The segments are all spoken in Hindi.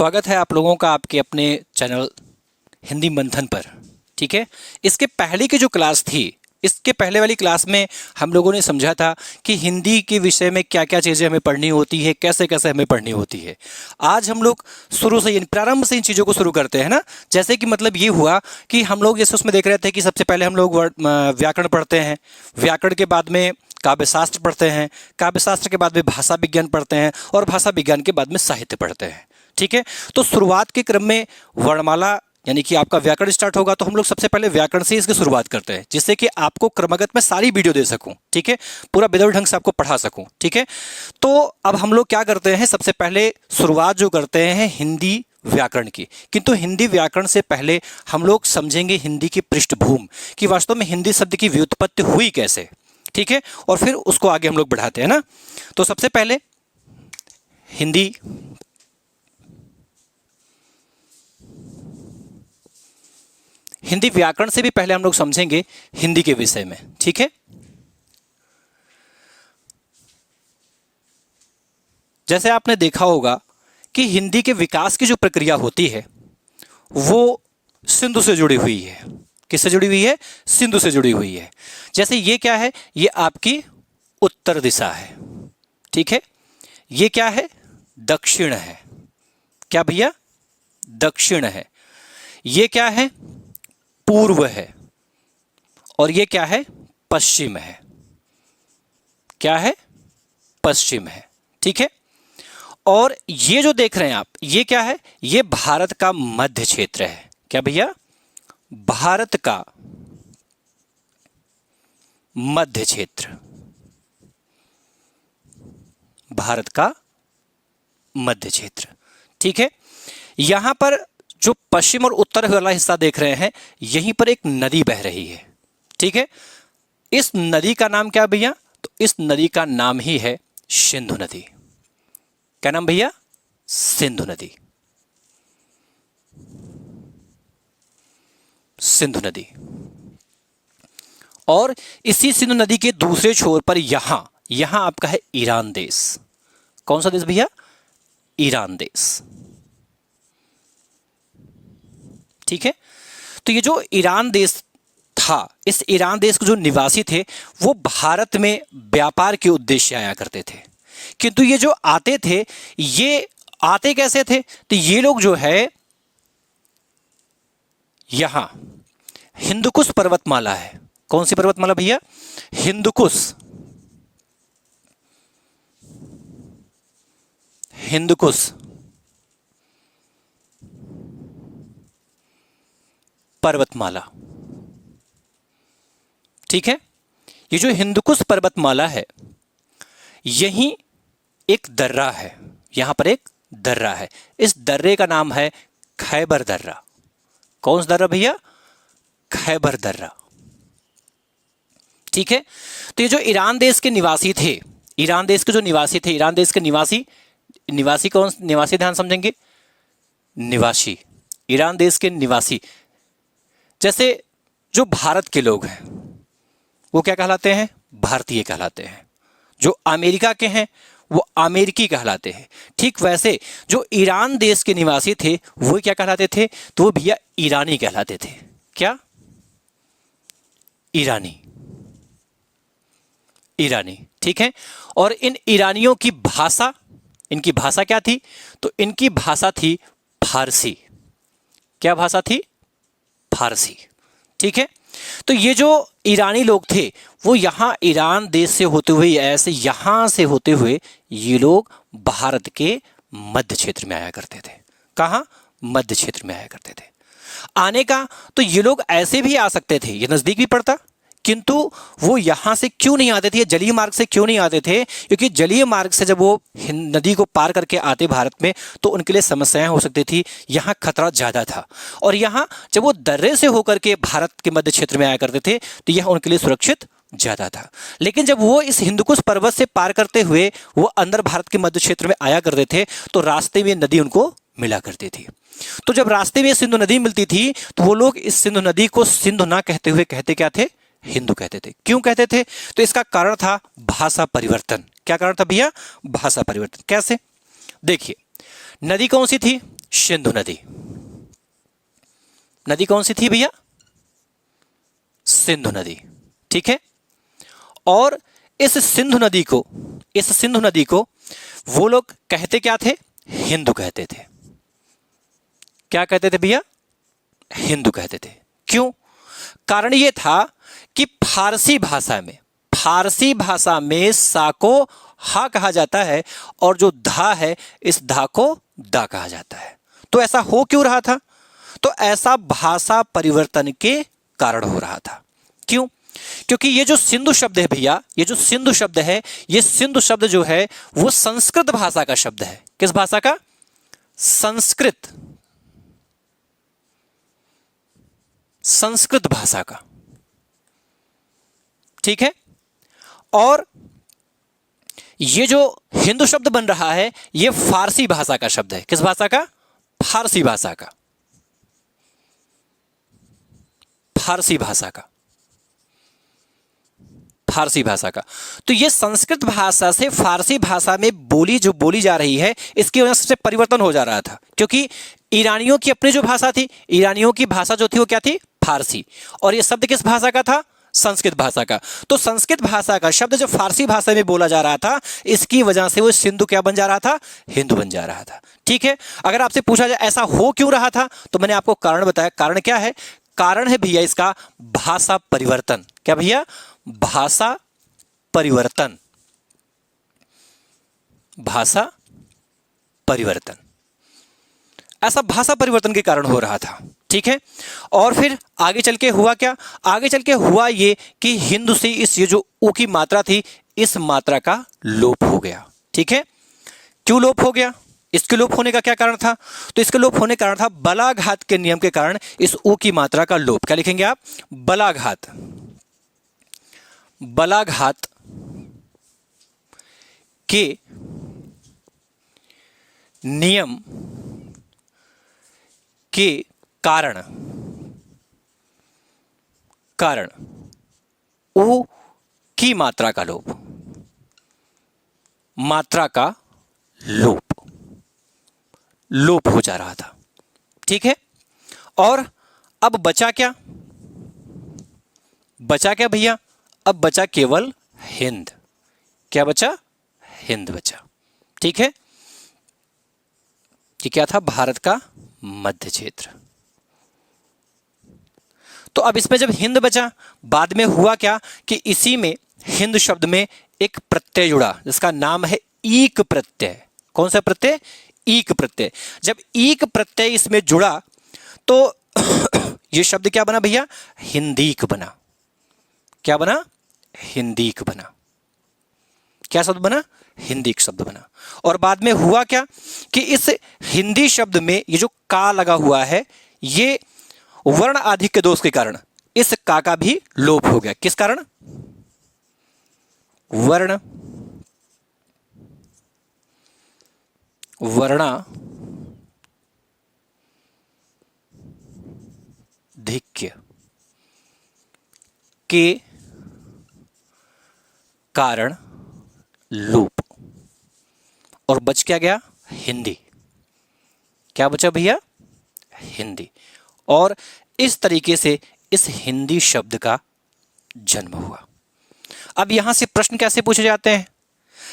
स्वागत है आप लोगों का आपके अपने चैनल हिंदी मंथन पर। ठीक है, इसके पहले की जो क्लास थी, इसके पहले वाली क्लास में हम लोगों ने समझा था कि हिंदी के विषय में क्या क्या चीज़ें हमें पढ़नी होती है, कैसे कैसे हमें पढ़नी होती है। आज हम लोग शुरू से प्रारंभ से इन चीज़ों को शुरू करते हैं ना। जैसे कि मतलब ये हुआ कि हम लोग जैसे उसमें देख रहे थे कि सबसे पहले हम लोग व्याकरण पढ़ते हैं, व्याकरण के बाद में काव्य शास्त्र पढ़ते हैं, काव्य शास्त्र के बाद में भाषा विज्ञान पढ़ते हैं और भाषा विज्ञान के बाद में साहित्य पढ़ते हैं। ठीक है, तो शुरुआत के क्रम में वर्णमाला यानी कि आपका व्याकरण स्टार्ट होगा, तो हम लोग सबसे पहले व्याकरण से इसकी शुरुआत करते हैं, जिससे कि आपको क्रमागत में सारी वीडियो दे सकूं। ठीक है, पूरा बेदौर ढंग से आपको पढ़ा सकूं। ठीक है, तो अब हम लोग क्या करते हैं, सबसे पहले शुरुआत जो करते हैं हिंदी व्याकरण की। किंतु हिंदी व्याकरण से पहले हम लोग समझेंगे हिंदी की पृष्ठभूमि कि वास्तव में हिंदी शब्द की व्युत्पत्ति हुई कैसे। ठीक है, और फिर उसको आगे हम लोग बढ़ाते हैं ना। तो सबसे पहले हिंदी व्याकरण से भी पहले हम लोग समझेंगे हिंदी के विषय में। ठीक है, जैसे आपने देखा होगा कि हिंदी के विकास की जो प्रक्रिया होती है वो सिंधु से जुड़ी हुई है। किससे जुड़ी हुई है? सिंधु से जुड़ी हुई है। जैसे ये क्या है, ये आपकी उत्तर दिशा है। ठीक है, ये क्या है? दक्षिण है। क्या भैया? दक्षिण है। ये क्या है? पूर्व है। और ये क्या है? पश्चिम है। क्या है? पश्चिम है। ठीक है, और ये जो देख रहे हैं आप, ये क्या है? ये भारत का मध्य क्षेत्र है। क्या भैया? भारत का मध्य क्षेत्र। भारत का मध्य क्षेत्र। ठीक है, यहां पर जो पश्चिम और उत्तर वाला हिस्सा देख रहे हैं, यहीं पर एक नदी बह रही है। ठीक है, इस नदी का नाम क्या भैया? तो इस नदी का नाम ही है सिंधु नदी। क्या नाम भैया? सिंधु नदी। सिंधु नदी। और इसी सिंधु नदी के दूसरे छोर पर यहां आपका है ईरान देश। कौन सा देश भैया? ईरान देश। ठीक है, तो ये जो ईरान देश था, इस ईरान देश के जो निवासी थे वो भारत में व्यापार के उद्देश्य से आया करते थे। किंतु ये जो आते थे, ये आते कैसे थे? तो ये लोग जो है यहां हिंदुकुश पर्वतमाला है। कौन सी पर्वतमाला भैया? हिंदुकुश। हिंदुकुश पर्वतमाला। ठीक है, ये जो हिंदुकुश पर्वतमाला है, यहीं एक दर्रा है। यहां पर एक दर्रा है। इस दर्रे का नाम है खैबर दर्रा। कौन सा दर्रा भैया? खैबर दर्रा। ठीक है, तो ये जो ईरान देश के निवासी थे, ईरान देश के जो निवासी थे, ईरान देश के निवासी कौन? निवासी ध्यान समझेंगे, निवासी। ईरान देश के निवासी जैसे जो भारत के लोग हैं वो क्या कहलाते हैं? भारतीय कहलाते हैं। जो अमेरिका के हैं वो अमेरिकी कहलाते हैं। ठीक वैसे जो ईरान देश के निवासी थे वो क्या कहलाते थे? तो वो भैया ईरानी कहलाते थे। क्या? ईरानी। ईरानी। ठीक है, और इन ईरानियों की भाषा, इनकी भाषा क्या थी? तो इनकी भाषा थी फारसी। क्या भाषा थी? फारसी। ठीक है, तो ये जो ईरानी लोग थे वो यहां ईरान देश से होते हुए, ऐसे यहां से होते हुए ये लोग भारत के मध्य क्षेत्र में आया करते थे। कहां? मध्य क्षेत्र में आया करते थे। आने का तो ये लोग ऐसे भी आ सकते थे, ये नजदीक भी पड़ता, किंतु वो यहां से क्यों नहीं आते थे? जलीय मार्ग से क्यों नहीं आते थे? क्योंकि जलीय मार्ग से जब वो नदी को पार करके आते भारत में तो उनके लिए समस्याएं हो सकती थी। यहाँ खतरा ज़्यादा था, और यहाँ जब वो दर्रे से होकर के भारत के मध्य क्षेत्र में आया करते थे तो यह उनके लिए सुरक्षित ज़्यादा था। लेकिन जब वो इस हिंदुकुश पर्वत से पार करते हुए वो अंदर भारत के मध्य क्षेत्र में आया करते थे तो रास्ते में नदी उनको मिला करती थी। तो जब रास्ते में सिंधु नदी मिलती थी तो वो लोग इस सिंधु नदी को सिंधु ना कहते हुए कहते क्या थे? हिंदू कहते थे। क्यों कहते थे? तो इसका कारण था भाषा परिवर्तन। क्या कारण था भैया? भाषा परिवर्तन। कैसे? देखिए, नदी कौन सी थी? सिंधु नदी। नदी कौन सी थी भैया? सिंधु नदी। ठीक है। और इस सिंधु नदी को वो लोग कहते क्या थे? हिंदू कहते थे। क्या कहते थे भैया? हिंदू कहते थे। क्यों? कारण ये था कि फारसी भाषा में सा को हा कहा जाता है और जो धा है इस धा को दा कहा जाता है। तो ऐसा हो क्यों रहा था? तो ऐसा भाषा परिवर्तन के कारण हो रहा था। क्यों? क्योंकि ये जो सिंधु शब्द है भैया, ये जो सिंधु शब्द है, ये सिंधु शब्द जो है वो संस्कृत भाषा का शब्द है। किस भाषा का? संस्कृत भाषा का। ठीक है। और ये जो हिंदू शब्द बन रहा है ये फारसी भाषा का शब्द है। किस भाषा का? फारसी भाषा का। फारसी भाषा का। तो ये संस्कृत भाषा से फारसी भाषा में बोली जा रही है, इसकी वजह से परिवर्तन हो जा रहा था। क्योंकि ईरानियों की अपनी जो भाषा थी, ईरानियों की भाषा जो थी वो क्या थी? फारसी। और ये शब्द किस भाषा का था? संस्कृत भाषा का। तो संस्कृत भाषा का शब्द जो फारसी भाषा में बोला जा रहा था, इसकी वजह से वो सिंधु क्या बन जा रहा था? हिंदू बन जा रहा था। ठीक है। अगर आपसे पूछा जाए ऐसा हो क्यों रहा था, तो मैंने आपको कारण बताया। कारण क्या है? कारण है भैया इसका भाषा परिवर्तन। क्या भैया? भाषा परिवर्तन। भाषा परिवर्तन। ऐसा भाषा परिवर्तन के कारण हो रहा था। ठीक है। और फिर आगे चल के हुआ क्या? आगे चल के हुआ ये कि हिंदू से ये जो ऊ की मात्रा थी, इस मात्रा का लोप हो गया। ठीक है। क्यों लोप हो गया? इसके लोप होने का क्या कारण था? तो इसके लोप होने का कारण था बलाघात के नियम के कारण इस ऊ की मात्रा का लोप। क्या लिखेंगे आप? बलाघात के नियम के कारण ऊ की मात्रा का लोप, लोप हो जा रहा था। ठीक है। और अब बचा क्या? भैया? अब बचा केवल हिंद। क्या बचा? हिंद बचा। ठीक है। ये क्या था? भारत का मध्य क्षेत्र। तो अब इसमें जब हिंद बचा, बाद में हुआ क्या कि इसी में हिंद शब्द में एक प्रत्यय जुड़ा जिसका नाम है ईक प्रत्यय। कौन सा प्रत्यय? ईक प्रत्यय। जब ईक प्रत्यय इसमें जुड़ा तो ये शब्द क्या बना भैया? हिंदीक बना। क्या बना? हिंदीक बना। क्या शब्द बना? हिंदीक शब्द बना। और बाद में हुआ क्या कि इस हिंदी शब्द में ये जो का लगा हुआ है, ये वर्ण आधिक्य दोष के कारण इस का का भी लोप हो गया। किस कारण? वर्णाधिक्य के कारण लोप। और बच क्या गया? हिंदी। क्या बचा भैया? हिंदी। और इस तरीके से इस हिंदी शब्द का जन्म हुआ। अब यहां से प्रश्न कैसे पूछे जाते हैं?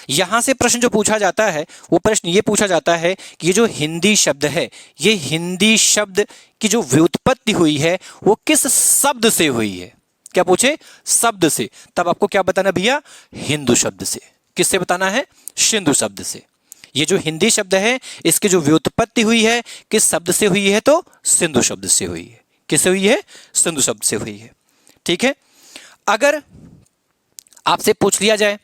यहां से प्रश्न जो पूछा जाता है वो प्रश्न ये पूछा जाता है कि ये जो हिंदी शब्द है, ये हिंदी शब्द की जो व्युत्पत्ति हुई है वो किस शब्द से हुई है? क्या पूछे? शब्द से। तब आपको क्या बताना भैया? हिंदू शब्द से। किससे बताना है? सिंधु शब्द से। ये जो हिंदी शब्द है इसकी जो व्युत्पत्ति हुई है किस शब्द से हुई है? तो सिंधु शब्द से हुई है। किससे हुई है? सिंधु शब्द से हुई है। ठीक है। अगर आपसे पूछ लिया जाए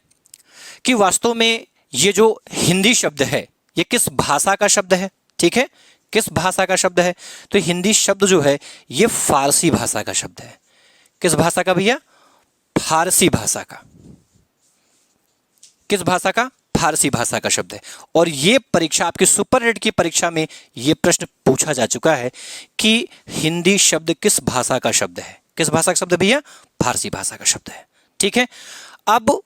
कि वास्तव में ये जो हिंदी शब्द है ये किस भाषा का शब्द है? ठीक है। किस भाषा का शब्द है? तो हिंदी शब्द जो है ये फारसी भाषा का शब्द है। किस भाषा का भैया? फारसी भाषा का। किस भाषा का? फारसी भाषा का शब्द है। और ये परीक्षा आपकी सुपरनेट की परीक्षा में ये प्रश्न पूछा जा चुका है कि हिंदी शब्द किस भाषा का शब्द है? किस भाषा का शब्द भैया? फारसी भाषा का शब्द है। ठीक है। अब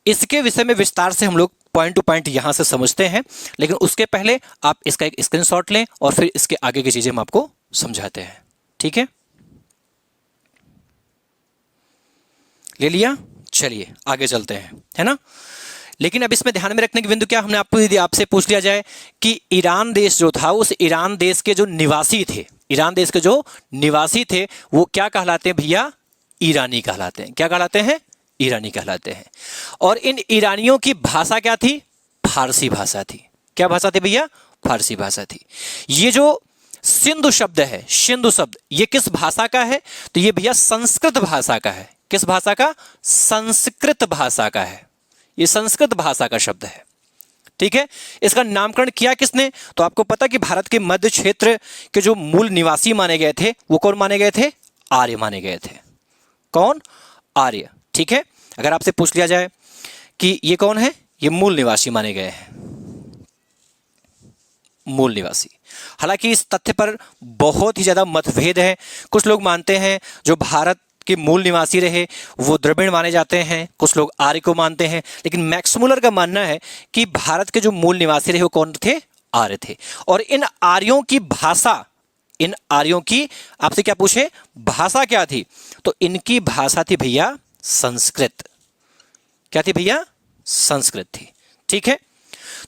इसके विषय में विस्तार से हम लोग पॉइंट टू पॉइंट यहां से समझते हैं, लेकिन उसके पहले आप इसका एक स्क्रीनशॉट लें और फिर इसके आगे की चीजें हम आपको समझाते हैं। ठीक है, ले लिया? चलिए आगे चलते हैं, है ना। लेकिन अब इसमें ध्यान में रखने की बिंदु क्या, हमने आपको यदि आपसे पूछ लिया जाए कि ईरान देश जो था, उस ईरान देश के जो निवासी थे, ईरान देश के जो निवासी थे वो क्या कहलाते हैं भैया? ईरानी कहलाते हैं। क्या कहलाते हैं? ईरानी कहलाते हैं। और इन ईरानियों की भाषा क्या थी? फारसी भाषा थी। क्या भाषा थी भैया? फारसी भाषा थी। ये जो सिंधु शब्द है, सिंधु शब्द, ये किस भाषा का है? तो ये भैया संस्कृत भाषा का है। किस भाषा का? संस्कृत भाषा का है। ये संस्कृत भाषा का शब्द है। ठीक है, इसका नामकरण किया किसने? तो आपको पता कि भारत के मध्य क्षेत्र के जो मूल निवासी माने गए थे वो कौन माने गए थे? आर्य माने गए थे। कौन? आर्य। ठीक है, अगर आपसे पूछ लिया जाए कि ये कौन है, ये मूल निवासी माने गए हैं, मूल निवासी। हालांकि इस तथ्य पर बहुत ही ज्यादा मतभेद है। कुछ लोग मानते हैं जो भारत के मूल निवासी रहे वो द्रविड़ माने जाते हैं, कुछ लोग आर्य को मानते हैं, लेकिन मैक्स मुलर का मानना है कि भारत के जो मूल निवासी रहे वो कौन थे? आर्य थे। और इन आर्यों की भाषा, इन आर्यों की, आपसे क्या पूछे, भाषा क्या थी? तो इनकी भाषा थी भैया संस्कृत। क्या थी भैया? संस्कृत थी। ठीक है,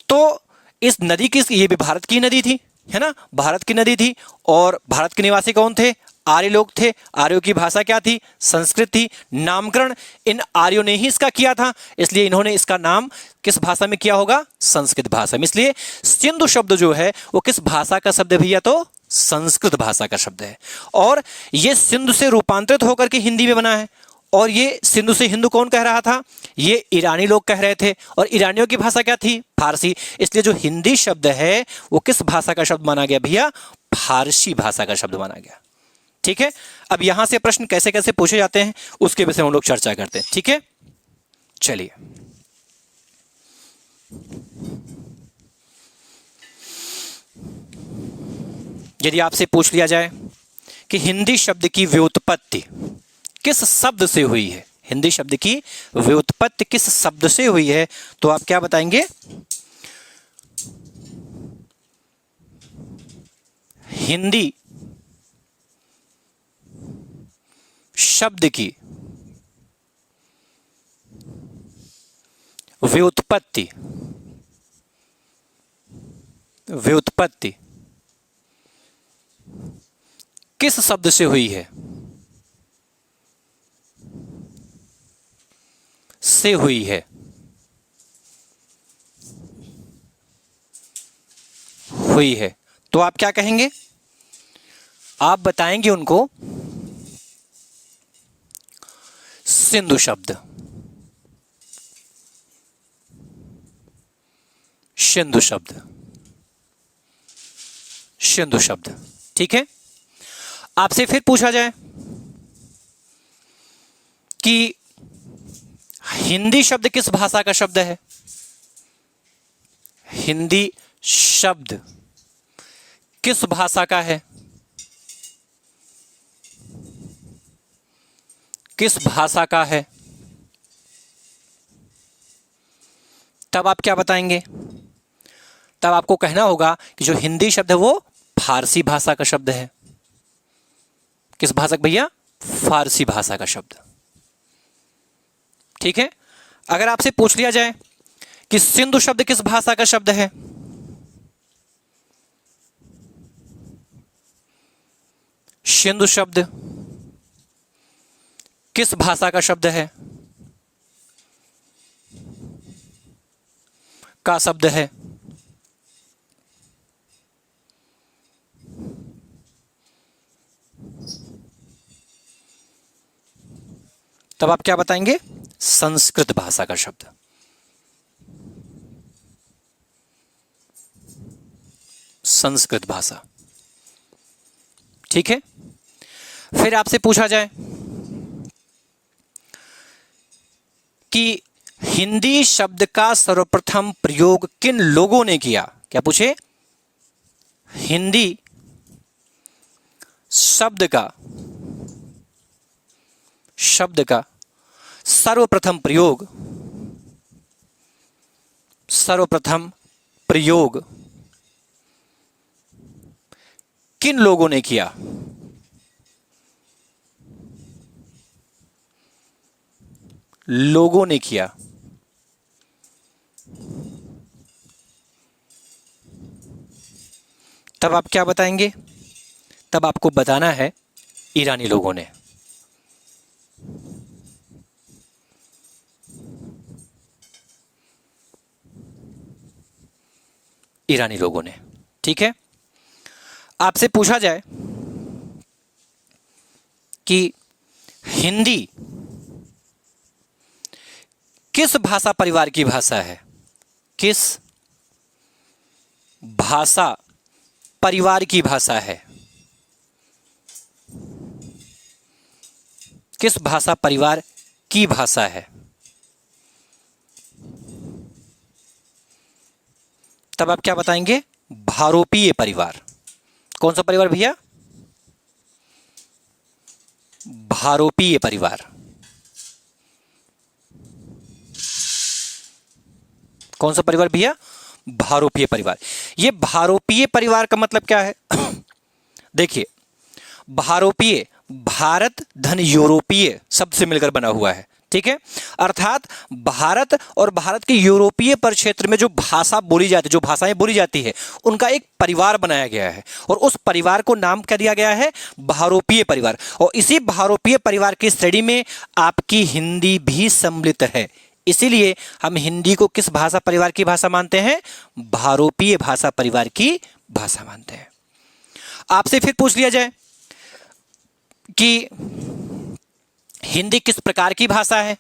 तो इस नदी की, ये भी भारत की नदी थी, है ना, भारत की नदी थी। और भारत के निवासी कौन थे? आर्य लोग थे। आर्यों की भाषा क्या थी? संस्कृत थी। नामकरण इन आर्यों ने ही इसका किया था, इसलिए इन्होंने इसका नाम किस भाषा में किया होगा? संस्कृत भाषा में। इसलिए सिंधु शब्द जो है वो किस भाषा का शब्द है भैया? तो संस्कृत भाषा का शब्द है। और ये सिंधु से रूपांतरित होकर के हिंदी में बना है। और ये सिंधु से हिंदू कौन कह रहा था? ये ईरानी लोग कह रहे थे। और ईरानियों की भाषा क्या थी? फारसी। इसलिए जो हिंदी शब्द है वो किस भाषा का शब्द माना गया भैया? फारसी भाषा का शब्द माना गया। ठीक है, अब यहां से प्रश्न कैसे कैसे पूछे जाते हैं उसके विषय में हम लोग चर्चा करते हैं। ठीक है, चलिए यदि आपसे पूछ लिया जाए कि हिंदी शब्द की व्युत्पत्ति किस शब्द से हुई है, हिंदी शब्द की व्युत्पत्ति किस शब्द से हुई है, तो आप क्या बताएंगे? हिंदी शब्द की व्युत्पत्ति, व्युत्पत्ति किस शब्द से हुई है? से हुई है। हुई है, तो आप क्या कहेंगे? आप बताएंगे उनको सिंधु शब्द, सिंधु शब्द, सिंधु शब्द। ठीक है, आपसे फिर पूछा जाए कि हिंदी शब्द किस भाषा का शब्द है? हिंदी शब्द किस भाषा का है? किस भाषा का है? तब आप क्या बताएंगे? तब आपको कहना होगा कि जो हिंदी शब्द है वो फारसी भाषा का शब्द है। किस भाषा का भैया? फारसी भाषा का शब्द। ठीक है, अगर आपसे पूछ लिया जाए कि सिंधु शब्द किस भाषा का शब्द है? सिंधु शब्द किस भाषा का शब्द है? का शब्द है। तब आप क्या बताएंगे? संस्कृत भाषा का शब्द। संस्कृत भाषा। ठीक है, फिर आपसे पूछा जाए कि हिंदी शब्द का सर्वप्रथम प्रयोग किन लोगों ने किया? क्या पूछे? हिंदी शब्द का सर्वप्रथम प्रयोग सर्वप्रथम प्रयोग किन लोगों ने किया? लोगों ने किया। तब आप क्या बताएंगे? तब आपको बताना है ईरानी लोगों ने। ईरानी लोगों ने। ठीक है, आपसे पूछा जाए कि हिंदी किस भाषा परिवार की भाषा है? किस भाषा परिवार की भाषा है? किस भाषा परिवार की भाषा है? तब आप क्या बताएंगे? भारोपीय परिवार। कौन सा परिवार भैया? भारोपीय परिवार। कौन सा परिवार भैया? भारोपीय परिवार। ये भारोपीय परिवार का मतलब क्या है? देखिए, भारोपीय भारत धन यूरोपीय शब्द से मिलकर बना हुआ है। ठीक है, अर्थात भारत और भारत के यूरोपीय परिक्षेत्र में जो भाषा बोली जाती है, जो भाषाएं बोली जाती है, उनका एक परिवार बनाया गया है और उस परिवार को नाम क्या दिया गया है? भारोपीय परिवार। और इसी भारोपीय परिवार की श्रेणी में आपकी हिंदी भी सम्मिलित है। इसीलिए हम हिंदी को किस भाषा परिवार की भाषा मानते हैं? भारोपीय भाषा परिवार की भाषा मानते हैं। आपसे फिर पूछ लिया जाए कि हिंदी किस प्रकार की भाषा है?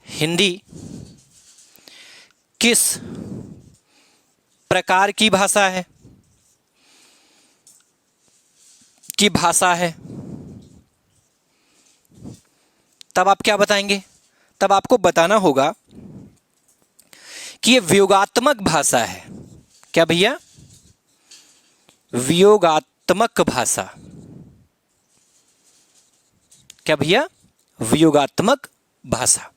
हिंदी किस प्रकार की भाषा है? तब आप क्या बताएंगे? तब आपको बताना होगा कि यह वियोगात्मक भाषा है। क्या भैया? वियोगात्मक भाषा। क्या भैया? वियोगात्मक भाषा।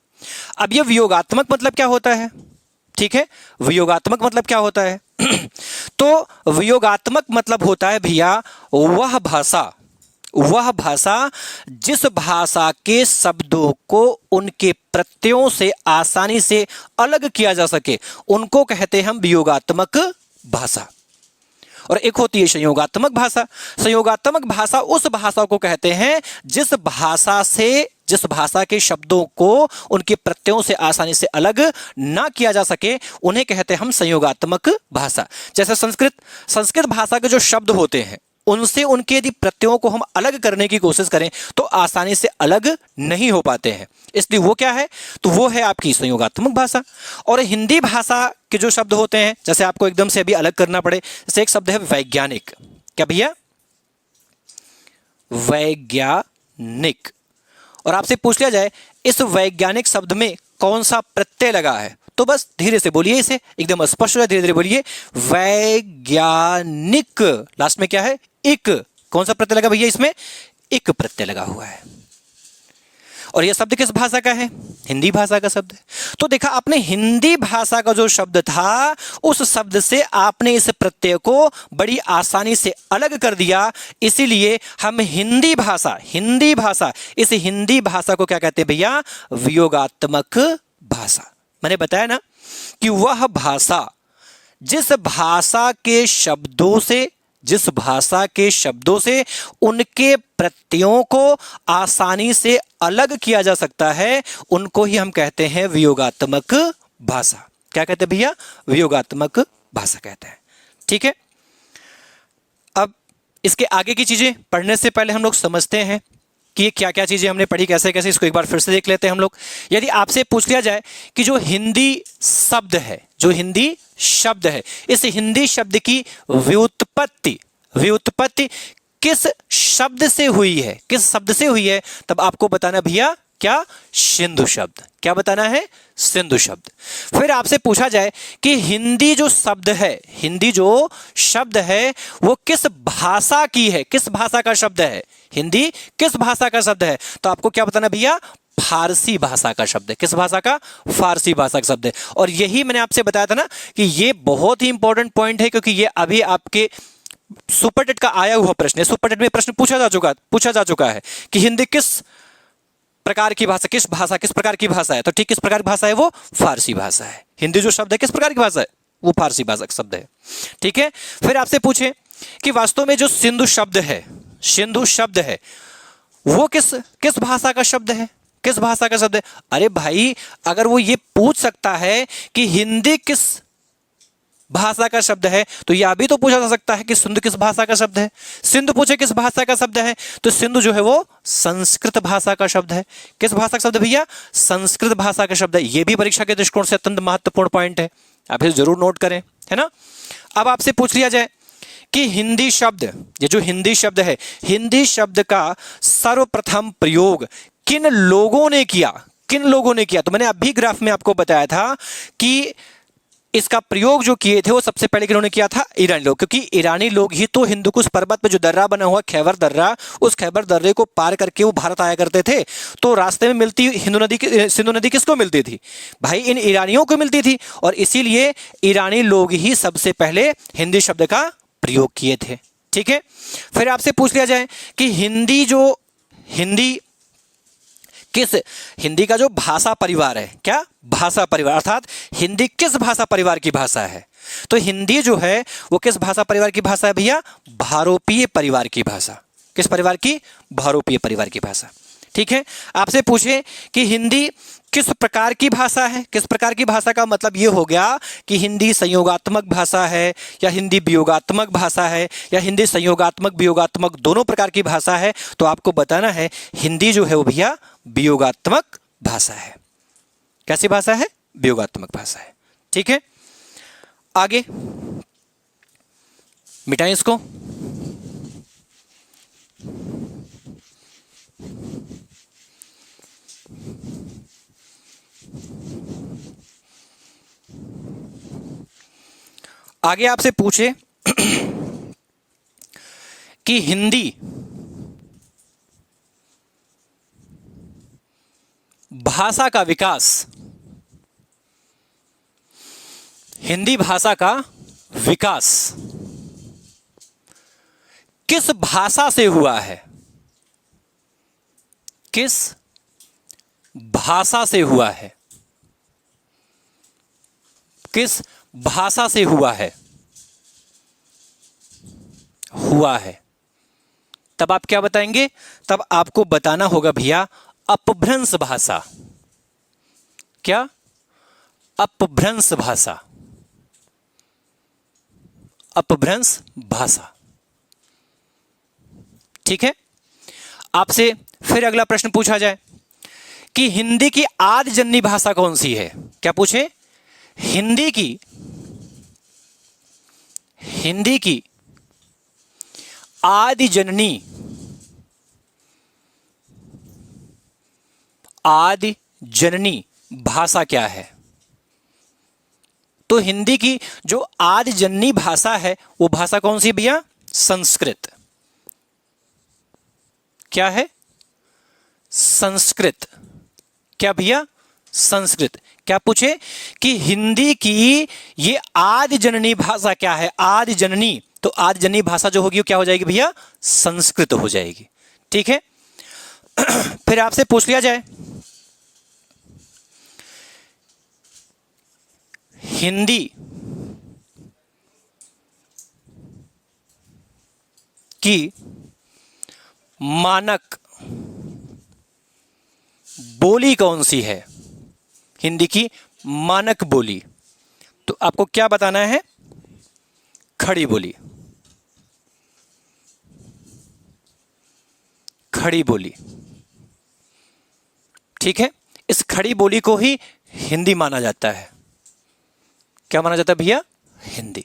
अब यह वियोगात्मक मतलब क्या होता है? ठीक है, वियोगात्मक मतलब क्या होता है? तो वियोगात्मक मतलब होता है भैया वह भाषा जिस भाषा के शब्दों को उनके प्रत्ययों से आसानी से अलग किया जा सके, उनको कहते हैं हम वियोगात्मक भाषा। और एक होती है संयोगात्मक भाषा। संयोगात्मक भाषा उस भाषा को कहते हैं जिस भाषा के शब्दों को उनके प्रत्ययों से आसानी से अलग ना किया जा सके, उन्हें कहते हैं हम संयोगात्मक भाषा। जैसे संस्कृत भाषा के जो शब्द होते हैं, उनसे उनके यदि प्रत्ययों को हम अलग करने की कोशिश करें तो आसानी से अलग नहीं हो पाते हैं, इसलिए वो क्या है? तो वो है आपकी संयोगात्मक भाषा। और हिंदी भाषा के जो शब्द होते हैं, जैसे आपको एकदम से अभी अलग करना पड़े, जैसे एक शब्द है वैज्ञानिक। क्या भैया? वैज्ञानिक। और आपसे पूछ लिया जाए इस वैज्ञानिक शब्द में कौन सा प्रत्यय लगा है, तो बस धीरे से बोलिए, इसे एकदम स्पष्ट हो, धीरे धीरे बोलिए। वैज्ञानिक, लास्ट में क्या है? इक। कौन सा प्रत्यय लगा भैया इसमें? इक प्रत्यय लगा हुआ है। और यह शब्द किस भाषा का है? हिंदी भाषा का शब्द है। तो देखा आपने, हिंदी भाषा का जो शब्द था, उस शब्द से आपने इस प्रत्यय को बड़ी आसानी से अलग कर दिया। इसीलिए हम हिंदी भाषा इस हिंदी भाषा को क्या कहते हैं भैया? वियोगात्मक भाषा। मैंने बताया ना कि वह भाषा जिस भाषा के शब्दों से उनके प्रत्ययों को आसानी से अलग किया जा सकता है, उनको ही हम कहते हैं वियोगात्मक भाषा। क्या कहते हैं भैया? वियोगात्मक भाषा कहते हैं। ठीक है, अब इसके आगे की चीजें पढ़ने से पहले हम लोग समझते हैं कि क्या क्या चीजें हमने पढ़ी, कैसे कैसे, इसको एक बार फिर से देख लेते हैं हम लोग। यदि आपसे पूछ लिया जाए कि जो हिंदी शब्द है, इस हिंदी शब्द की व्युत्पत्ति किस शब्द से हुई है, तब आपको बताना भैया क्या? सिंधु शब्द। क्या बताना है? सिंधु शब्द। फिर आपसे पूछा जाए कि हिंदी जो शब्द है वो किस भाषा की है, किस भाषा का शब्द है? हिंदी किस भाषा का शब्द है? तो आपको क्या बताना भैया? फारसी भाषा का शब्द है। किस भाषा का? फारसी भाषा का शब्द है। और यही मैंने आपसे बताया था ना कि ये बहुत ही इंपॉर्टेंट पॉइंट है, क्योंकि ये अभी आपके सुपरटेट का आया हुआ प्रश्न है। सुपरटेट में प्रश्न पूछा जा चुका है कि हिंदी किस प्रकार की भाषा, किस प्रकार की भाषा है। तो ठीक किस प्रकार की भाषा है? वो फारसी भाषा है। हिंदी जो शब्द है किस प्रकार की भाषा है? वो फारसी भाषा का शब्द है। ठीक है। फिर आपसे पूछे कि वास्तव में जो सिंधु शब्द है वो किस भाषा का शब्द है? किस भाषा का शब्द है? अरे भाई, अगर वो ये पूछ सकता है कि हिंदी किस भाषा का शब्द है, तो यह भी तो पूछा जा सकता है कि सिंधु किस भाषा का शब्द है। सिंधु पूछे किस भाषा का शब्द है, तो सिंधु जो है वो संस्कृत भाषा का शब्द है। किस भाषा का शब्द भैया? संस्कृत भाषा का शब्द है। यह भी परीक्षा के दृष्टिकोण से अत्यंत महत्वपूर्ण पॉइंट है, आप इसे जरूर नोट करें, है ना। अब आपसे पूछ लिया जाए कि हिंदी शब्द, ये जो हिंदी शब्द है, हिंदी शब्द का सर्वप्रथम प्रयोग किन लोगों ने किया? तो मैंने अभी ग्राफ में आपको बताया था कि इसका प्रयोग जो किए थे वो सबसे पहले किन्होंने किया था? ईरानी लोग। क्योंकि ईरानी लोग ही तो हिंदुकुश पर्वत पे जो दर्रा बना हुआ खैबर दर्रा, उस खैबर दर्रे को पार करके वो भारत आया करते थे। तो रास्ते में मिलती सिंधु नदी किसको मिलती थी? भाई इन ईरानियों को मिलती थी। और इसीलिए ईरानी लोग ही सबसे पहले हिंदी शब्द का प्रयोग किए थे। ठीक है। फिर आपसे पूछ लिया जाए कि हिंदी का जो भाषा परिवार है, क्या? भाषा परिवार, अर्थात हिंदी किस भाषा परिवार की भाषा है? तो हिंदी जो है वो किस भाषा परिवार की भाषा है भैया? भारोपीय परिवार की भाषा। किस परिवार की? भारोपीय परिवार की भाषा। ठीक है। आपसे पूछे कि हिंदी किस प्रकार की भाषा है? किस प्रकार की भाषा का मतलब ये हो गया कि हिंदी संयोगात्मक भाषा है, या हिंदी वियोगात्मक भाषा है, या हिंदी संयोगात्मक वियोगात्मक दोनों प्रकार की भाषा है। तो आपको बताना है हिंदी जो है वो भैया वियोगात्मक भाषा है। कैसी भाषा है? वियोगात्मक भाषा है। ठीक है। आगे मिटाएं इसको। आगे आपसे पूछे कि हिंदी भाषा का विकास, हिंदी भाषा का विकास किस भाषा से हुआ है? किस भाषा से हुआ है? किस भाषा से हुआ है? तब आप क्या बताएंगे? तब आपको बताना होगा भैया अपभ्रंश भाषा। क्या? अपभ्रंश भाषा। अपभ्रंश भाषा। ठीक है। आपसे फिर अगला प्रश्न पूछा जाए कि हिंदी की आदि जननी भाषा कौन सी है? क्या पूछे? हिंदी की आदि जननी भाषा क्या है? तो हिंदी की जो आदि जननी भाषा है वो भाषा कौन सी भैया? संस्कृत। क्या है? संस्कृत। क्या भैया? संस्कृत। क्या पूछे कि हिंदी की ये आदि जननी भाषा क्या है? आदि जननी, तो आदि जननी भाषा जो होगी वो क्या हो जाएगी भैया? संस्कृत हो जाएगी। ठीक है। फिर आपसे पूछ लिया जाए हिंदी की मानक बोली कौन सी है? हिंदी की मानक बोली, तो आपको क्या बताना है? खड़ी बोली। खड़ी बोली। ठीक है। इस खड़ी बोली को ही हिंदी माना जाता है। क्या माना जाता है भैया? हिंदी।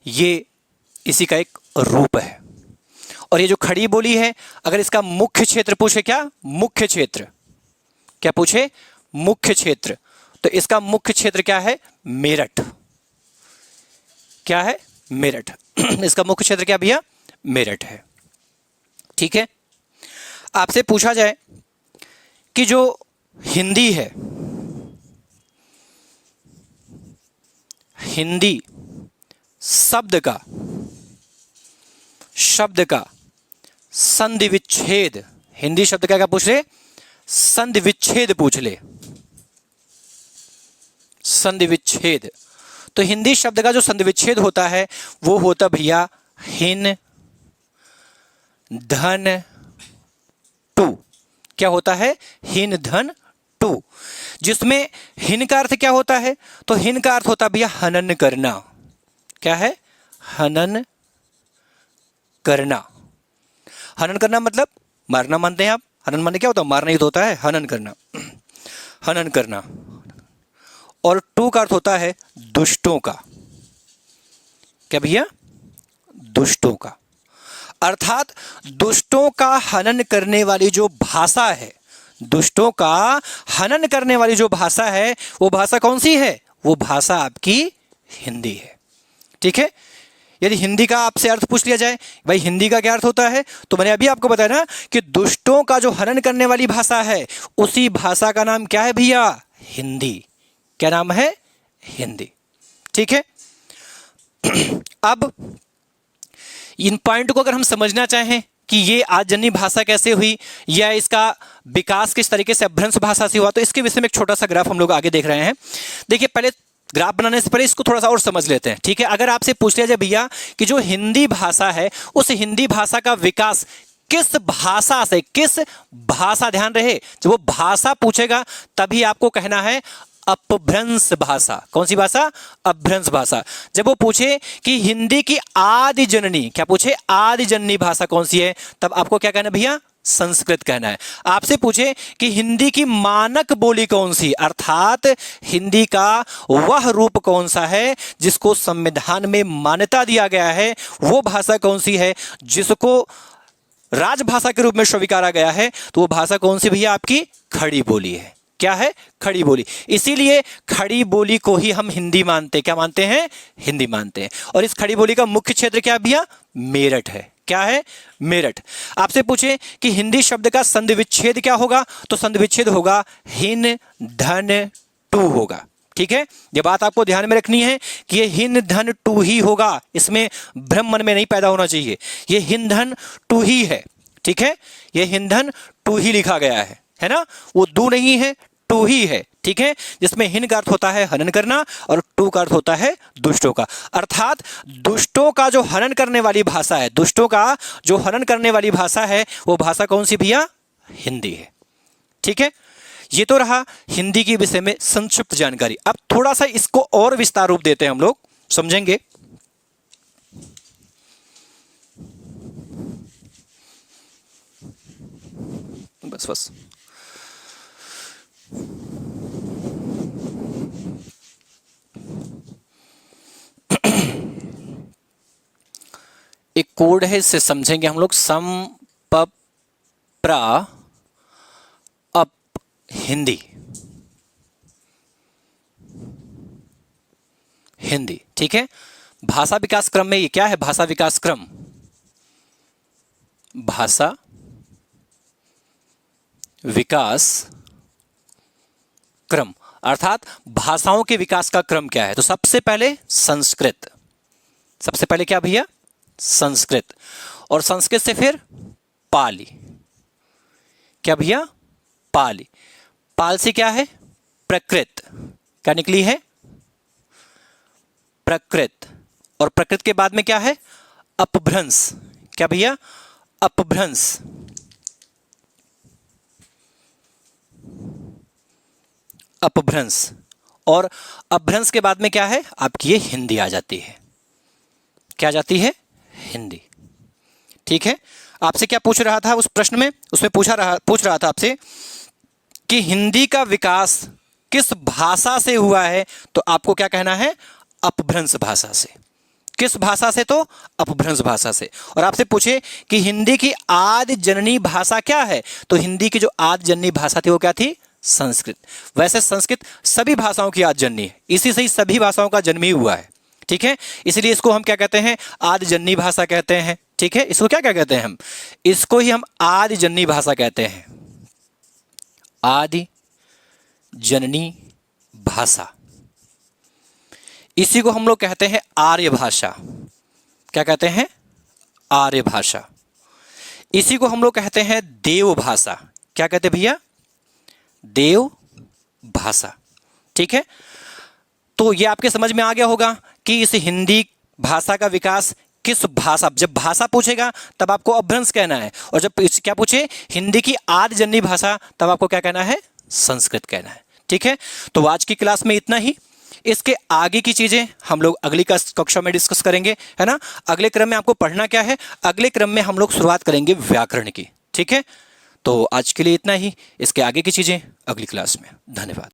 ये इसी का एक रूप है। और ये जो खड़ी बोली है, अगर इसका मुख्य क्षेत्र पूछे, क्या मुख्य क्षेत्र? क्या पूछे? मुख्य क्षेत्र। तो इसका मुख्य क्षेत्र क्या है? मेरठ। क्या है? मेरठ। इसका मुख्य क्षेत्र क्या भैया? मेरठ है। ठीक है। आपसे पूछा जाए कि जो हिंदी है, हिंदी शब्द का संधि विच्छेद, हिंदी शब्द का क्या पूछ ले? संधि विच्छेद पूछ ले, संधि विच्छेद। तो हिंदी शब्द का जो संधि विच्छेद होता है वो होता भैया हिन धन टू। क्या होता है? हिन धन टू। जिसमें हिन का अर्थ क्या होता है? तो हिन का अर्थ होता है भैया हनन करना। क्या है? हनन करना। हनन करना मतलब मारना मानते हैं आप? हनन माने क्या होता है? मारना ही तो होता है हनन करना, हनन करना। और टू का अर्थ होता है दुष्टों का। क्या भैया? दुष्टों का। अर्थात दुष्टों का हनन करने वाली जो भाषा है, दुष्टों का हनन करने वाली जो भाषा है वो भाषा कौन सी है? वो भाषा आपकी हिंदी है। ठीक है। यदि हिंदी का आपसे अर्थ पूछ लिया जाए, भाई हिंदी का क्या अर्थ होता है, तो मैंने अभी आपको बताया ना कि दुष्टों का जो हनन करने वाली भाषा है उसी भाषा का नाम क्या है भैया? हिंदी। क्या नाम है? हिंदी। ठीक है। अब इन पॉइंट को अगर हम समझना चाहें कि ये आदजन्य भाषा कैसे हुई या इसका विकास किस तरीके से अपभ्रंश भाषा से हुआ, तो इसके विषय में एक छोटा सा ग्राफ हम लोग आगे देख रहे हैं। देखिए, पहले ग्राफ बनाने से पहले इसको थोड़ा सा और समझ लेते हैं। ठीक है। अगर आपसे पूछ लिया जाए भैया कि जो हिंदी भाषा है उस हिंदी भाषा का विकास किस भाषा से, किस भाषा, ध्यान रहे जब वो भाषा पूछेगा तभी आपको कहना है अपभ्रंश भाषा। कौन सी भाषा? अपभ्रंश भाषा। जब वो पूछे कि हिंदी की आदि जननी, क्या पूछे? आदि जननी भाषा कौन सी है, तब आपको क्या कहना भैया? संस्कृत कहना है। आपसे पूछे कि हिंदी की मानक बोली कौन सी, अर्थात हिंदी का वह रूप कौन सा है जिसको संविधान में मान्यता दिया गया है, वो भाषा कौन सी है जिसको राजभाषा के रूप में स्वीकारा गया है, तो वो भाषा कौन सी भैया? आपकी खड़ी बोली है। क्या है? खड़ी बोली। इसीलिए खड़ी बोली को ही हम हिंदी मानते हैं। क्या मानते हैं? हिंदी मानते हैं। और इस खड़ी बोली का मुख्य क्षेत्र क्या भैया? मेरठ है। क्या है? मेरठ। आपसे पूछे कि हिंदी शब्द का संधि विच्छेद क्या होगा, तो संधि विच्छेद होगा हिन धन टू होगा। ठीक है। ये बात आपको ध्यान में रखनी है कि ये हिन धन टू ही होगा, इसमें भ्रम मन में नहीं पैदा होना चाहिए। ये हिन धन टू ही है। ठीक है। ये हिन धन टू ही लिखा गया है ना? वो दू नहीं है, टू ही है। ठीक है। जिसमें हिन का अर्थ होता है हनन करना और टू का अर्थ होता है दुष्टों का। अर्थात दुष्टों का जो हनन करने वाली भाषा है, दुष्टों का जो हनन करने वाली भाषा है वो भाषा कौन सी भैया? हिंदी है। ठीक है। ये तो रहा हिंदी के विषय में संक्षिप्त जानकारी। अब थोड़ा सा इसको और विस्तार रूप देते हैं, हम लोग समझेंगे। बस एक कोड है, इससे समझेंगे हम लोग। सम प प्रा अप हिंदी, हिंदी। ठीक है। भाषा विकास क्रम में ये क्या है? भाषा विकास क्रम, भाषा विकास क्रम। अर्थात भाषाओं के विकास का क्रम क्या है? तो सबसे पहले संस्कृत। सबसे पहले क्या भैया? संस्कृत। और संस्कृत से फिर पाली। क्या भैया? पाली। पाल से क्या है? प्रकृत। क्या निकली है? प्रकृत। और प्रकृत के बाद में क्या है? अपभ्रंश। क्या भैया? अपभ्रंश। अपभ्रंश। और अपभ्रंश के बाद में क्या है? आपकी ये हिंदी आ जाती है। क्या आ जाती है? हिंदी। ठीक है। आपसे क्या पूछ रहा था उस प्रश्न में? उसमें पूछ रहा था आपसे कि हिंदी का विकास किस भाषा से हुआ है, तो आपको क्या कहना है? अपभ्रंश भाषा से। किस भाषा से? तो अपभ्रंश भाषा से। और आपसे पूछे कि हिंदी की आदि जननी भाषा क्या है, तो हिंदी की जो आदि जननी भाषा थी वो क्या थी? संस्कृत। वैसे संस्कृत सभी भाषाओं की आदि जननी है, इसी से ही सभी भाषाओं का जन्म ही हुआ है। ठीक है। इसलिए इसको हम क्या कहते हैं? आदि जननी भाषा कहते हैं। ठीक है। इसको क्या क्या कहते हैं हम? इसको ही हम आदि जननी भाषा कहते हैं। आदि जननी भाषा। इसी को हम लोग कहते हैं आर्य भाषा। क्या कहते हैं? आर्य भाषा। इसी को हम लोग कहते हैं देव भाषा। क्या कहते हैं भैया? देव भाषा। ठीक है, तो ये आपके समझ में आ गया होगा कि इस हिंदी भाषा का विकास किस भाषा, जब भाषा पूछेगा तब आपको अपभ्रंश कहना है, और जब क्या पूछे हिंदी की आद्य जननी भाषा, तब आपको क्या कहना है? संस्कृत कहना है। ठीक है, तो आज की क्लास में इतना ही। इसके आगे की चीजें हम लोग अगली कक्षा में डिस्कस करेंगे, है ना। अगले क्रम में आपको पढ़ना क्या है? अगले क्रम में हम लोग शुरुआत करेंगे व्याकरण की। ठीक है, तो आज के लिए इतना ही। इसके आगे की चीजें अगली क्लास में। धन्यवाद।